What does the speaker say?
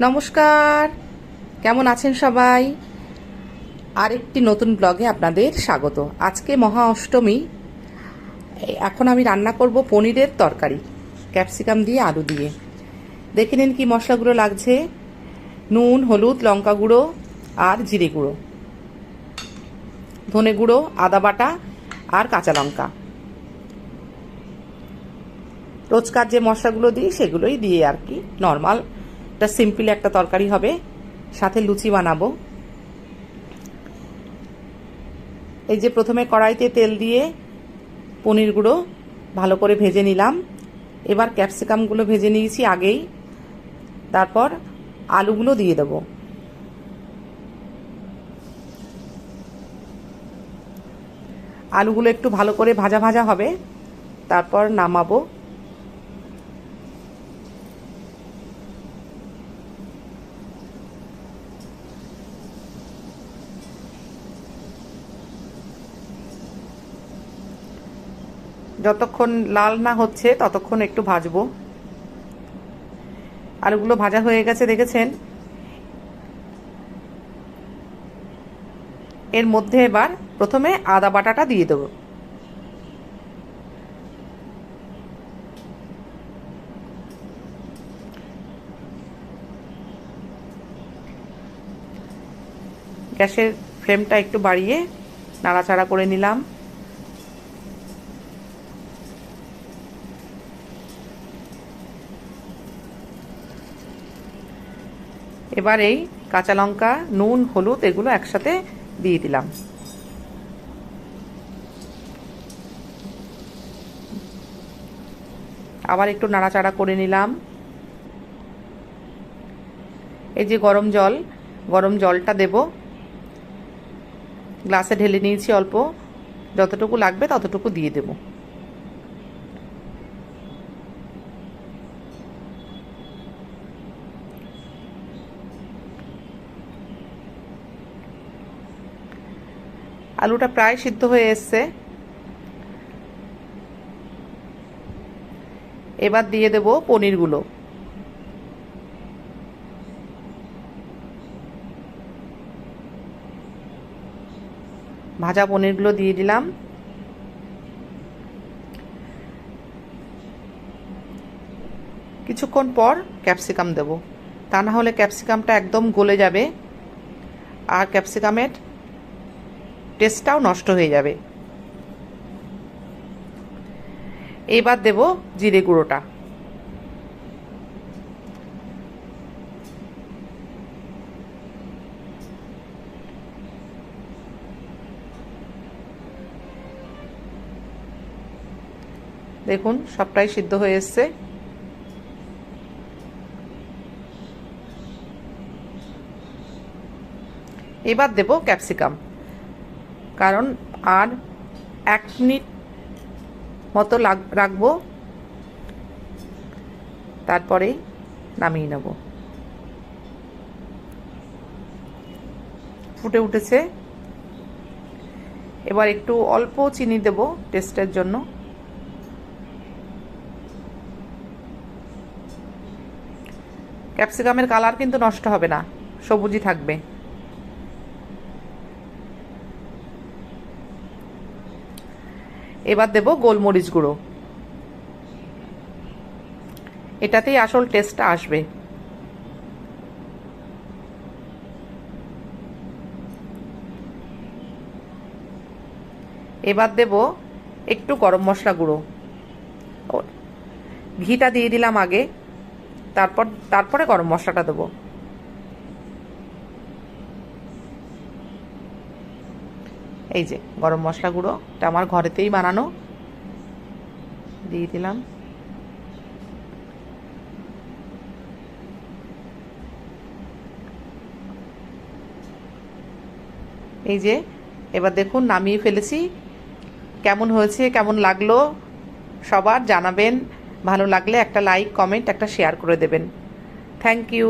নমস্কার, কেমন আছেন সবাই? আরেকটি নতুন ব্লগে আপনাদের স্বাগত। আজকে মহা অষ্টমী। এখন আমি রান্না করব পনিরের তরকারি, ক্যাপসিকাম দিয়ে আলু দিয়ে। দেখে নিন কি মশলাগুলো লাগছে: নুন, হলুদ, লঙ্কা গুঁড়ো আর জিরে গুঁড়ো, ধনে গুঁড়ো, আদা বাটা আর কাঁচা লঙ্কা। রোজকার যে মশলাগুলো দিই সেগুলোই দিয়ে আর কি, নর্মাল একটা সিম্পল একটা তরকারি হবে। সাথে লুচি বানাবো। এই যে প্রথমে কড়াইতে তেল দিয়ে পনিরগুলো ভালো করে ভেজে নিলাম। এবার ক্যাপসিকামগুলো ভেজে নিয়েছি আগেই, তারপর আলুগুলো দিয়ে দেবো। আলুগুলো একটু ভালো করে ভাজা ভাজা হবে, তারপর নামাবো। যতক্ষণ লাল না হচ্ছে ততক্ষণ একটু ভাজবো। আলুগুলো ভাজা হয়ে গেছে, দেখেছেন। এর মধ্যে এবার প্রথমে আদা বাটাটা দিয়ে দেবো। গ্যাসের ফ্লেমটা একটু বাড়িয়ে নাড়াচাড়া করে নিলাম। এবার এই কাঁচা লঙ্কা, নুন, হলুদ এগুলো একসাথে দিয়ে দিলাম। আবার একটু নাড়াচাড়া করে নিলাম। এই যে গরম জলটা দেব। গ্লাসে ঢেলে নিয়েছি অল্প, যতটুকু লাগবে ততটুকু দিয়ে দেব। আলুটা প্রায় সিদ্ধ হয়ে এসছে। এবার দিয়ে দেব পনিরগুলো। ভাজা পনিরগুলো দিয়ে দিলাম। কিছুক্ষণ পর ক্যাপসিকাম দেব, তা না হলে ক্যাপসিকামটা একদম গলে যাবে আর ক্যাপসিকামের টেস্টটাও নষ্ট হয়ে যাবে। এবার দেব জিরে গুঁড়োটা। দেখুন সবটাই সিদ্ধ হয়ে এসছে। এবার দেব ক্যাপসিকাম, কারণ আর 1 মিনিট মতো রাখবো, তারপরেই নামিয়ে নেব। ফুটে উঠেছে। এবার একটু অল্প চিনি দেব টেস্টের জন্য। ক্যাপসিকামের কালার কিন্তু নষ্ট হবে না, সবুজই থাকবে। এবার দেব গোলমরিচ গুঁড়ো, এটাতেই আসল টেস্টটা আসবে। এবার দেব একটু গরম মশলা গুঁড়ো। ঘিটা দিয়ে দিলাম আগে, তারপরে গরম মশলাটা দেবো। এই যে গরম মশলা গুঁড়ো, এটা আমার ঘরেতেই বানানো, দিয়ে দিলাম। এই যে এবার দেখুন নামিয়ে ফেলেছি। কেমন হয়েছে, কেমন লাগলো সবার জানাবেন। ভালো লাগলে একটা লাইক, কমেন্ট, একটা শেয়ার করে দেবেন। Thank you.